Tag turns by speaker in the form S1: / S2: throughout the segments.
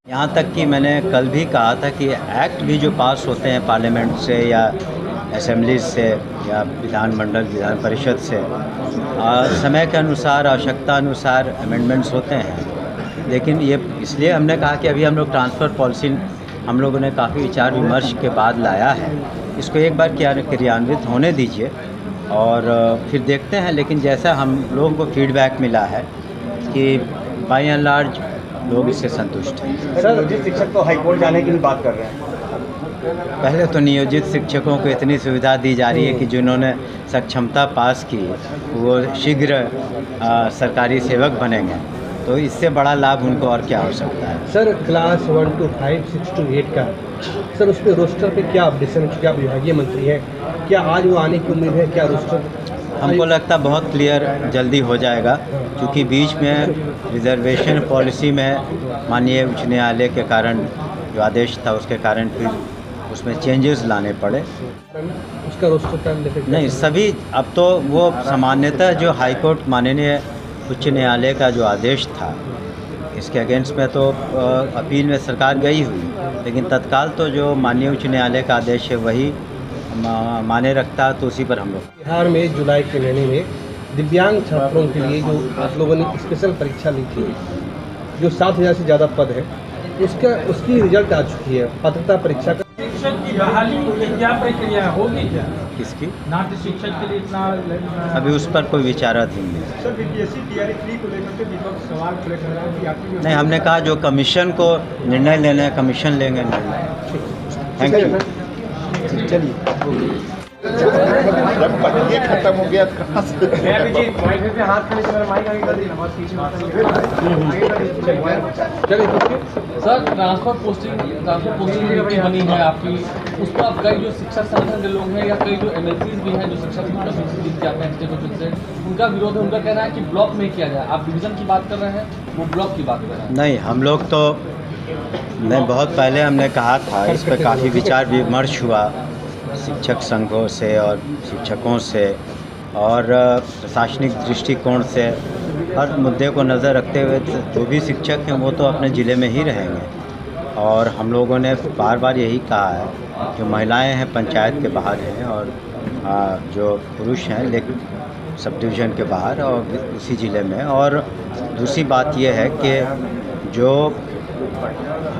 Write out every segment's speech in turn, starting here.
S1: यहाँ तक कि मैंने कल भी कहा था कि एक्ट भी जो पास होते हैं पार्लियामेंट से या असेंबली से या विधान परिषद से समय के अनुसार आवश्यकता अनुसार अमेंडमेंट्स होते हैं। लेकिन ये इसलिए हमने कहा कि अभी हम लोग ट्रांसफ़र पॉलिसी हम लोगों ने काफ़ी विचार विमर्श के बाद लाया है। इसको एक बार क्रियान्वित होने दीजिए और फिर देखते हैं। लेकिन जैसा हम लोगों को फीडबैक मिला है कि बाय एंड लार्ज लोग इससे संतुष्ट हैं।
S2: सर, जिस शिक्षक को हाईकोर्ट जाने की भी बात कर रहे हैं,
S1: पहले तो नियोजित शिक्षकों को इतनी सुविधा दी जा रही है कि जिन्होंने सक्षमता पास की वो शीघ्र सरकारी सेवक बनेंगे, तो इससे बड़ा लाभ उनको और क्या हो सकता है।
S3: सर, क्लास 1 to 5, 6 to 8 का सर उस पर रोस्टर पे क्या अपडेशन, क्या विभागीय मंत्री है, क्या आज वो आने की उम्मीद है? क्या रोस्टर
S1: हमको लगता है बहुत क्लियर जल्दी हो जाएगा, क्योंकि बीच में रिजर्वेशन पॉलिसी में माननीय उच्च न्यायालय के कारण जो आदेश था उसके कारण फिर उसमें चेंजेस लाने पड़े।
S3: उसका रोस्टर टाइम
S1: नहीं, सभी अब तो वो सामान्यतः जो हाईकोर्ट माननीय उच्च न्यायालय का जो आदेश था इसके अगेंस्ट में तो अपील में सरकार गई हुई, लेकिन तत्काल तो जो माननीय उच्च न्यायालय का आदेश है वही माने रखता, तो उसी पर हम लोग।
S3: बिहार में जुलाई के महीने में दिव्यांग छात्रों के लिए जो आप लोगों ने स्पेशल परीक्षा ली थी, जो 7,000 से ज़्यादा पद है, उसकी रिजल्ट आ चुकी है। पात्रता परीक्षा का
S4: शिक्षक की बहाली की क्या प्रक्रिया होगी? क्या
S1: किसकी?
S4: नाट्य शिक्षक के लिए इतना
S1: अभी उस पर कोई विचाराधीन नहीं।
S4: सर, बीपीएससी तैयारी 3 को लेकर के विपक्ष सवाल खड़े कर रहा है कि आपकी
S1: नहीं, हमने कहा जो कमीशन को निर्णय लेना है कमीशन लेंगे निर्णय। Thank you.
S3: चलिए,
S5: जब ये खत्म हो गया तो कहाँ से
S6: सर, ट्रांसफर पोस्टिंग नीति बनी है आपकी, उस पर आप कई जो शिक्षक संगठन के लोग हैं या कई जो एमएलसीज भी हैं जो शिक्षक जीत जाते हैं स्टेट ऑफिस से, उनका विरोध है। उनका कहना है कि ब्लॉक में किया जाए। आप डिवीज़न की बात कर रहे हैं, वो ब्लॉक की बात कर रहे हैं।
S1: नहीं, हम लोग तो बहुत पहले हमने कहा था, इस पर काफ़ी विचार विमर्श हुआ शिक्षक संघों से और शिक्षकों से और प्रशासनिक दृष्टिकोण से। हर मुद्दे को नज़र रखते हुए जो भी शिक्षक हैं वो तो अपने ज़िले में ही रहेंगे। और हम लोगों ने बार बार यही कहा है, जो महिलाएं हैं पंचायत के बाहर हैं और जो पुरुष हैं लेकिन सब डिवीज़न के बाहर और उसी ज़िले में। और दूसरी बात यह है कि जो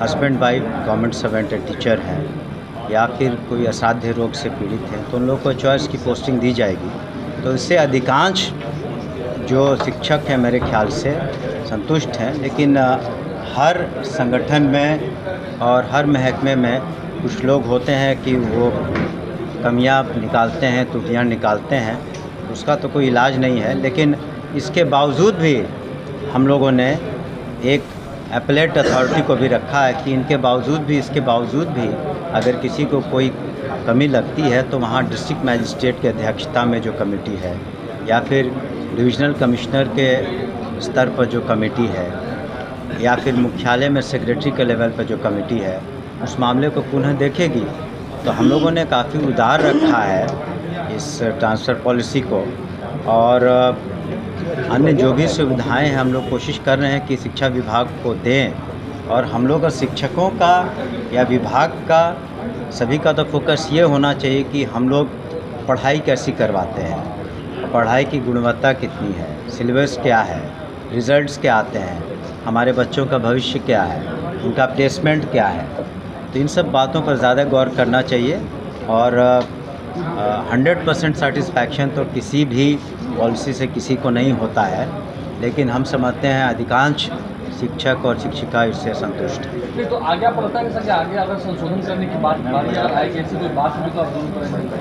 S1: husband wife government servant teacher हैं या फिर कोई असाध्य रोग से पीड़ित हैं तो उन लोगों को चॉइस की पोस्टिंग दी जाएगी। तो इससे अधिकांश जो शिक्षक हैं मेरे ख्याल से संतुष्ट हैं। लेकिन हर संगठन में और हर महकमे में कुछ लोग होते हैं कि वो कमियां निकालते हैं, त्रुटियां निकालते हैं, उसका तो कोई इलाज नहीं है। लेकिन इसके बावजूद भी हम लोगों ने एक एपेलेट अथॉरिटी को भी रखा है कि इसके बावजूद भी अगर किसी को कोई कमी लगती है तो वहाँ डिस्ट्रिक्ट मैजिस्ट्रेट की अध्यक्षता में जो कमेटी है या फिर डिविजनल कमिश्नर के स्तर पर जो कमेटी है या फिर मुख्यालय में सेक्रेटरी के लेवल पर जो कमेटी है उस मामले को पुनः देखेगी। तो हम लोगों ने काफ़ी उदार रखा है इस ट्रांसफ़र पॉलिसी को। और अन्य जो भी सुविधाएं हैं हम लोग कोशिश कर रहे हैं कि शिक्षा विभाग को दें। और हम लोग का शिक्षकों का या विभाग का सभी का तो फोकस ये होना चाहिए कि हम लोग पढ़ाई कैसी करवाते हैं, पढ़ाई की गुणवत्ता कितनी है, सिलेबस क्या है, रिज़ल्ट्स क्या आते हैं, हमारे बच्चों का भविष्य क्या है, उनका प्लेसमेंट क्या है। तो इन सब बातों पर ज़्यादा गौर करना चाहिए। और 100% सेटिस्फैक्शन तो किसी भी पॉलिसी से किसी को नहीं होता है, लेकिन हम समझते हैं अधिकांश शिक्षक और शिक्षिका इससे संतुष्ट हैं।
S6: तो आगे आप पता है कि आगे अगर संशोधन करने की बात आएगी, ऐसी कोई बात भी तो आप जरूर करेंगे।